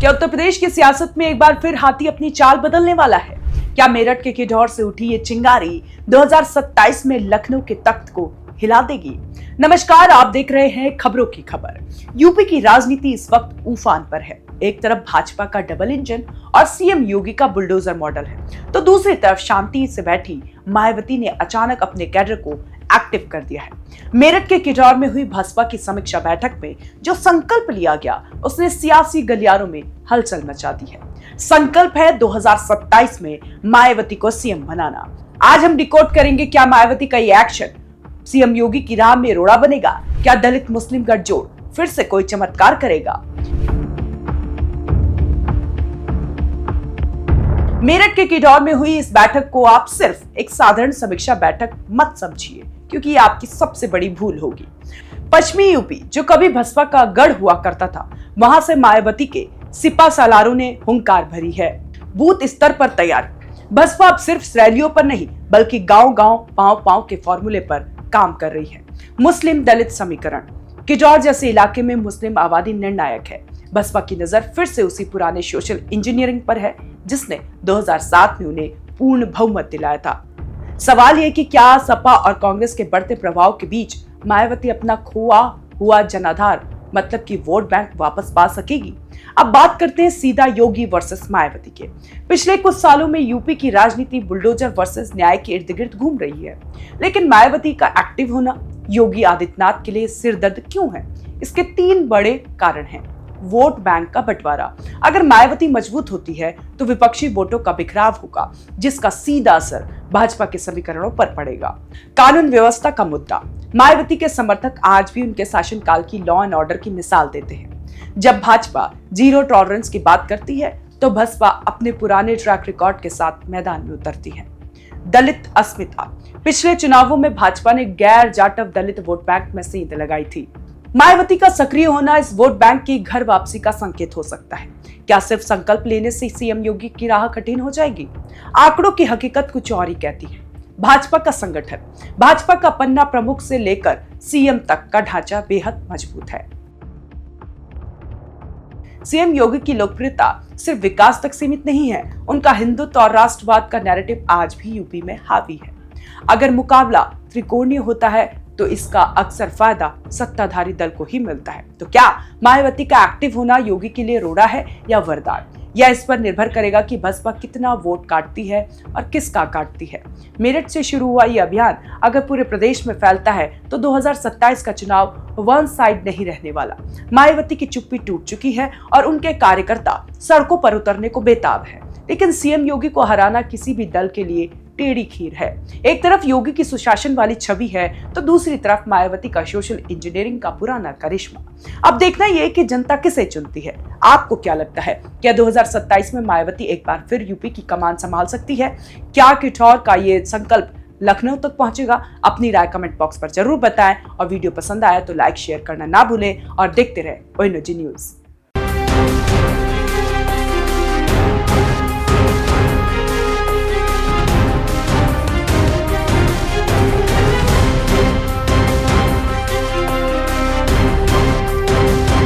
क्या उत्तर प्रदेश की सियासत में एक बार फिर हाथी अपनी चाल बदलने वाला है? क्या मेरठ के किडौर से उठी ये चिंगारी 2027 में लखनऊ के तख्त को हिला देगी? नमस्कार, आप देख रहे हैं खबरों की खबर। यूपी की राजनीति इस वक्त उफान पर है। एक तरफ भाजपा का डबल इंजन और सीएम योगी का बुलडोजर मॉडल है, तो दूसरी तरफ शांति से बैठी मायावती ने अचानक अपने कैडर को एक्टिव कर दिया है। मेरठ के किडौर में हुई भाजपा की समीक्षा बैठक में जो संकल्प लिया गया, उसने सियासी गलियारों में हलचल मचा दी है। संकल्प है 2027 में मायावती को सीएम बनाना। आज हम डिकोड करेंगे, क्या मायावती का ये एक्शन सीएम योगी की राह में रोड़ा बनेगा? क्या दलित मुस्लिम गठजोड़ फिर से कोई चमत्कार करेगा? मेरठ के किडौर में हुई इस बैठक को आप सिर्फ एक साधारण समीक्षा बैठक मत समझिए, क्योंकि ये आपकी सबसे बड़ी भूल होगी। पश्चिमी यूपी, जो कभी बसपा का गढ़ हुआ करता था, वहां से मायावती के सिपा सालारों ने हुंकार भरी है। बूथ स्तर पर तैयार बसपा अब सिर्फ रैलियों पर नहीं, बल्कि गांव-गांव, पांव-पांव के फॉर्मूले पर काम कर रही है। मुस्लिम दलित समीकरण, किडौर जैसे इलाके में मुस्लिम आबादी निर्णायक है। बसपा की नजर फिर से उसी पुराने सोशल इंजीनियरिंग पर है, जिसने 2007 में उन्हें पूर्ण बहुमत दिलाया था। सवाल यह कि क्या सपा और कांग्रेस के बढ़ते प्रभाव के बीच मायावती अपना खोआ हुआ जनाधार, मतलब कि वोट बैंक वापस पा सकेगी? अब बात करते हैं सीधा योगी वर्सेस मायावती के। पिछले कुछ सालों में यूपी की राजनीति बुलडोजर वर्सेस न्याय के इर्द गिर्द घूम रही है, लेकिन मायावती का एक्टिव होना योगी आदित्यनाथ के लिए सिरदर्द क्यों है? इसके 3 बड़े कारण हैं। वोट बैंक का बंटवारा, अगर मायावती मजबूत होती है तो विपक्षी वोटों का बिखराव होगा, जिसका सीधा असर भाजपा के समीकरणों पर पड़ेगा। कानून व्यवस्था का मुद्दा, मायावती के समर्थक आज भी उनके शासनकाल की लॉ एंड ऑर्डर की मिसाल देते हैं। जब भाजपा जीरो टॉलरेंस की बात करती है, तो बसपा अपने पुराने ट्रैक रिकॉर्ड के साथ मैदान में उतरती है। दलित अस्मिता, पिछले चुनावों में भाजपा ने गैर जाटव दलित वोट बैंक में सेंध लगाई थी। मायावती का सक्रिय होना इस वोट बैंक की घर वापसी का संकेत हो सकता है। क्या सिर्फ संकल्प लेने से सीएम योगी की राह कठिन हो जाएगी? आंकड़ों की हकीकत कुछ और ही कहती है। भाजपा का संगठन, भाजपा का पन्ना प्रमुख से लेकर सीएम तक का ढांचा बेहद मजबूत है। सीएम योगी की लोकप्रियता सिर्फ विकास तक सीमित नहीं है, उनका हिंदुत्व और राष्ट्रवाद का नैरेटिव आज भी यूपी में हावी है। अगर मुकाबला त्रिकोणीय होता है, तो इसका अक्सर फायदा सत्ताधारी दल को ही मिलता है। तो क्या मायावती का एक्टिव होना योगी के लिए रोड़ा है या वरदान? यह इस पर निर्भर करेगा कि बसपा कितना वोट काटती है और किसका काटती है। मेरठ से शुरू हुआ यह अभियान अगर पूरे प्रदेश में फैलता है, तो 2027 का चुनाव वन साइड नहीं रहने वाला। मायावती की चुप्पी टूट चुकी है और उनके कार्यकर्ता सड़कों पर उतरने को बेताब है। लेकिन सीएम योगी को हराना किसी भी दल के लिए टेढ़ी खीर है। एक तरफ योगी की सुशासन वाली छवि है, तो दूसरी तरफ मायावती का सोशल इंजीनियरिंग का पुराना करिश्मा। अब देखना यह कि जनता किसे चुनती है। आपको क्या लगता है, क्या 2027 में मायावती एक बार फिर यूपी की कमान संभाल सकती है? क्या किडौर का ये संकल्प लखनऊ तक पहुंचेगा? अपनी राय कमेंट बॉक्स पर जरूर बताएं और वीडियो पसंद आया तो लाइक शेयर करना ना भूलें और देखते रहे ओएनओजी न्यूज।